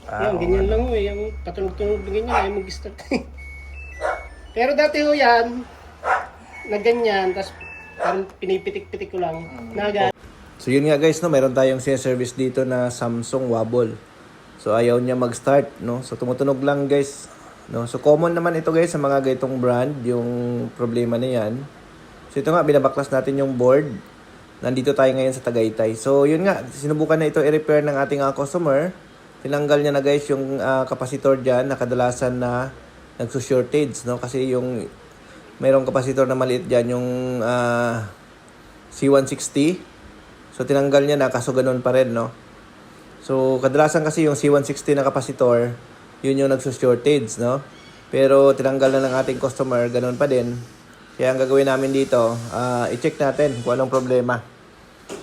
Yan, Oo nga, ganyan no? lang ho eh. Yung patunog-tunog na ganyan ay mag-start. Pero dati ho yan, na ganyan, tapos parang pinipitik-pitik ko lang. Naga. So yun nga guys, no, meron tayong service dito na Samsung Wobble. So ayaw niya mag-start, no. So tumutunog lang guys, no. So common naman ito guys sa mga ganitong brand, yung problema na yan. So ito nga, binabaklas natin yung board. Nandito tayo ngayon sa Tagaytay. So yun nga, sinubukan na ito i-repair ng ating customer. Tinanggal niya na guys yung capacitor dyan na kadalasan na nagsushortage, no. Kasi yung mayroong capacitor na maliit dyan, yung C160. So tinanggal niya na, kaso ganun pa rin, no. So kadalasan kasi yung C160 na capacitor, yun yung nagsushortage, no. Pero tinanggal na ng ating customer, ganun pa din. Kaya ang gagawin namin dito, i-check natin kung anong problema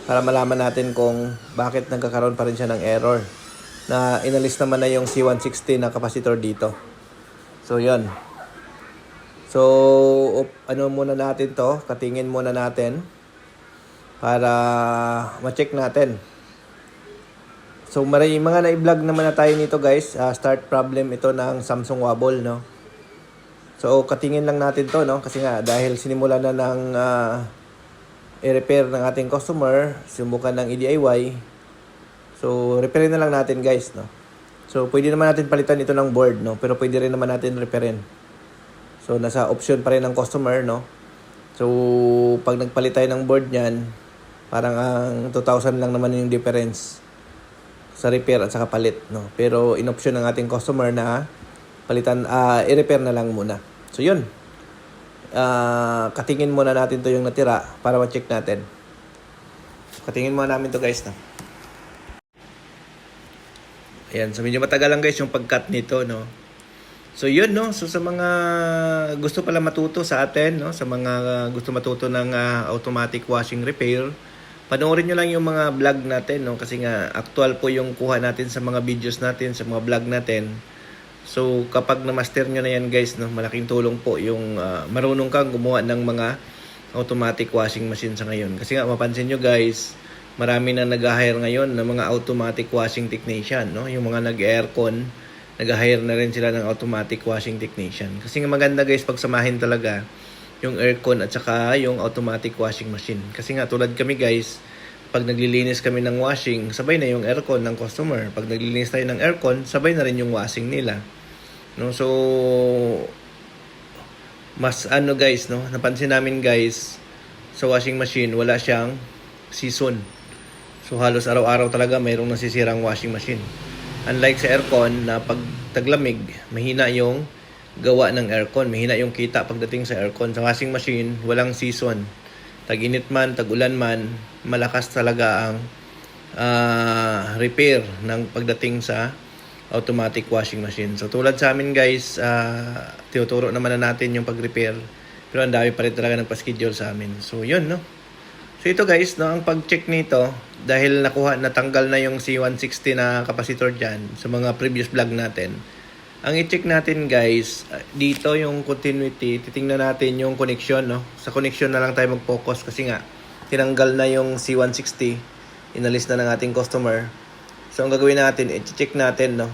para malaman natin kung bakit nagkakaroon pa rin siya ng error na inalis naman na yung C160 na capacitor dito. So yun. So ano muna natin to, katingin muna natin para ma-check natin. So maraming mga na-vlog naman na tayo nito guys. Start problem ito ng Samsung Wobble, no. So katingin lang natin to, no, kasi nga dahil sinimulan na ng i-repair ng ating customer, subukan ng i-DIY. So repairin na lang natin guys, no. So pwede naman natin palitan ito ng board, no, pero pwede rin naman natin repairin. So nasa option pa rin ng customer, no. So pag nagpalit tayo ng board niyan, parang ang 2,000 lang naman yung difference sa repair at saka palit, no. Pero in option ng ating customer na palitan, i-repair na lang muna. So yun. Katingin muna natin to yung natira para ma-check natin. Katingin muna namin to guys, no. Ayan, so medyo matagal lang guys yung pag-cut nito, no. So yun, no. So sa mga gusto pala matuto sa atin, no, sa mga gusto matuto ng automatic washing repair, panoorin nyo lang yung mga vlog natin, no, kasi nga actual po yung kuha natin sa mga videos natin, sa mga vlog natin. So kapag na-master nyo na yan guys, no, malaking tulong po yung marunong kang gumawa ng mga automatic washing machine sa ngayon. Kasi nga mapansin nyo guys, marami na nag-hire ngayon ng mga automatic washing technician, no? Yung mga nag-aircon, nag-hire na rin sila ng automatic washing technician. Kasi nga maganda guys pagsamahin talaga yung aircon at saka yung automatic washing machine. Kasi nga tulad kami guys, pag naglilinis kami ng washing, sabay na yung aircon ng customer. Pag naglilinis tayo ng aircon, sabay na rin yung washing nila. No? So mas ano guys, no, napansin namin guys, sa washing machine wala siyang season. So halos araw-araw talaga mayroong nasisirang washing machine. Unlike sa aircon na pag taglamig, mahina yung gawa ng aircon, mahina yung kita pagdating sa aircon. Sa washing machine, walang season. Tag-init man, tag-ulan man, malakas talaga ang repair ng pagdating sa automatic washing machine. So tulad sa amin guys, tinuturo naman na natin yung pag-repair, pero ang dami pa rin talaga ng pa-schedule sa amin. So yun, no. So ito guys, no, ang pag-check nito, dahil natanggal na yung C160 na capacitor dyan sa mga previous vlog natin, ang i-check natin guys, dito yung continuity, titingnan natin yung connection, no. Sa connection na lang tayo mag-focus kasi nga tinanggal na yung C160, inalis na ng ating customer. So ang gagawin natin, i-check natin, no.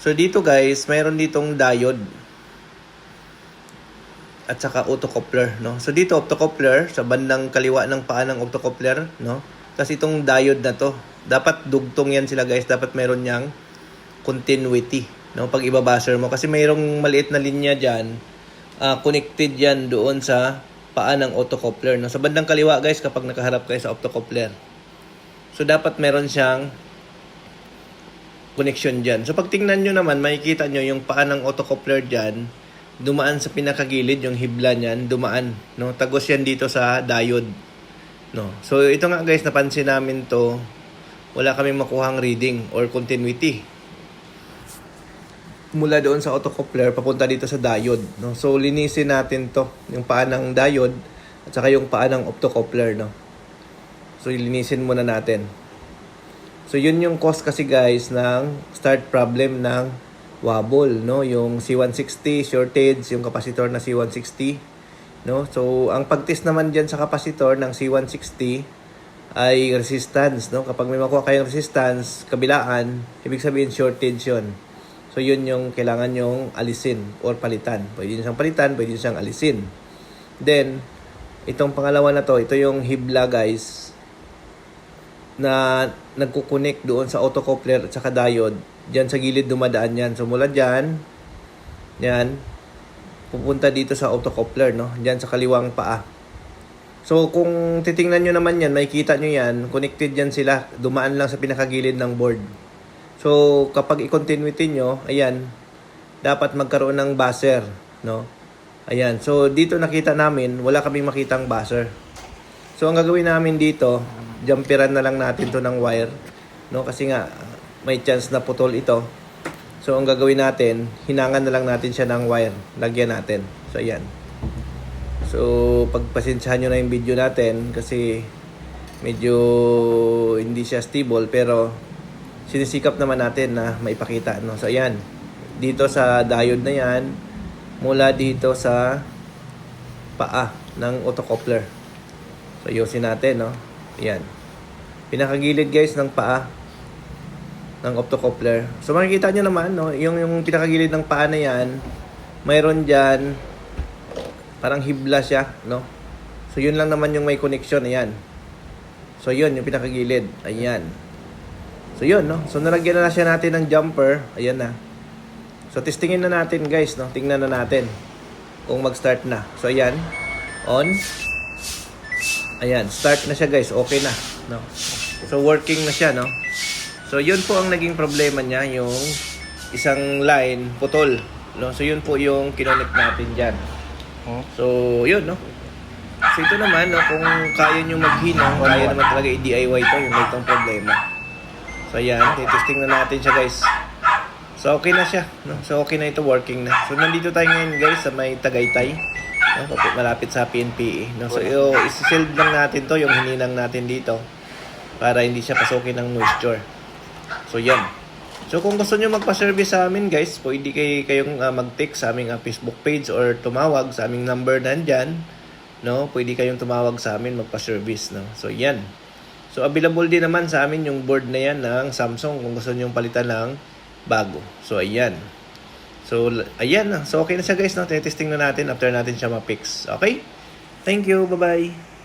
So dito guys, mayroon ditong diode at saka autocoupler, no. So dito optocoupler sa bandang kaliwa ng paa ng optocoupler, no. Kasi itong diode na to, dapat dugtong yan sila guys, dapat mayroon niyang continuity, no, pag ibabuzzer mo kasi mayroong maliit na linya diyan, connected yan doon sa paa ng autocoupler, no. Sa bandang kaliwa guys kapag nakaharap kayo sa optocoupler. So dapat meron siyang connection diyan. So pag tingnan niyo naman, makikita niyo yung paa ng autocoupler diyan, dumaan sa pinakagilid, yung hibla niyan, dumaan, no? Tagos yan dito sa diode, no? So ito nga guys, napansin namin to, wala kaming makuhang reading or continuity mula doon sa autocoupler papunta dito sa diode, no? So linisin natin to, yung paa ng diode at saka yung paa ng optocoupler, no? So linisin muna natin. So yun yung cause kasi guys ng start problem ng wobble, no, yung C160 shortage, yung capacitor na C160, no. So ang pag-test naman diyan sa capacitor ng C160, ay resistance, no? Kapag may makuha kayong resistance, kabilaan, ibig sabihin shortage yun. So, yun yung kailangan yung alisin or palitan. Pwede nyo siyang palitan, pwede nyo siyang alisin. Then, itong pangalawa na to, ito yung hibla guys, na nagkukunik doon sa autocoupler at saka diode. Diyan sa gilid dumadaan yan. So, mula dyan, yan, pupunta dito sa autocoupler, no? Diyan sa kaliwang paa. So, kung titingnan nyo naman yan, makikita nyo yan, connected yan sila, dumaan lang sa pinakagilid ng board. So, kapag i-continuity nyo, ayan, dapat magkaroon ng buzzer, no? Ayan, so dito nakita namin, wala kaming makitang buzzer. So, ang gagawin namin dito, jumperan na lang natin to ng wire, no? Kasi nga, may chance na putol ito. So, ang gagawin natin, hinangan na lang natin siya ng wire. Lagyan natin. So, ayan. So, pagpasensyahan nyo na yung video natin kasi medyo hindi siya stable pero sinisikap naman natin na maipakita, no? So, ayan. Dito sa diode na yan, mula dito sa paa ng autocoupler. So, ayusin natin, no? Ayan. Pinakagilid, guys, ng paa ng autocoupler. So, makikita nyo naman, no? Yung pinakagilid ng paa na yan, mayroon dyan, parang hibla siya, no? So, yun lang naman yung may connection. Ayan. So, yun, yung pinakagilid. Ayan. So, yun, no? So, nalagyan na siya natin ng jumper. Ayan na. So, testingin na natin, guys, no? Tingnan na natin kung mag-start na. So, ayan. On. Ayan. Start na siya, guys. Okay na, no? So, working na siya, no? So, yun po ang naging problema niya, yung isang line putol, no? So, yun po yung kinonect natin dyan. So, yun, no? So, ito naman, no? Kung kaya nyo maghinang, kaya naman talaga i-DIY ito, yung itong problema. So, ayan. Testing na natin siya, guys. So, okay na siya, no? So, okay na ito, working na. So, nandito tayo ngayon, guys, sa may Tagaytay, no? Malapit sa PNPE, no? So, isi-shield lang natin to, yung hininang natin dito, para hindi siya pasukin ng moisture. So, yan. So, kung gusto nyo magpa-service sa amin, guys, pwede kayong mag-text sa aming Facebook page or tumawag sa aming number nandyan, no? Pwede kayong tumawag sa amin, magpa-service, no? So, yan. So, available din naman sa amin yung board na yan ng Samsung kung gusto nyo palitan ng bago. So, ayan. So, ayan na. So, okay na siya, guys, no? Testing na natin after natin siya ma-fix. Okay? Thank you. Bye-bye.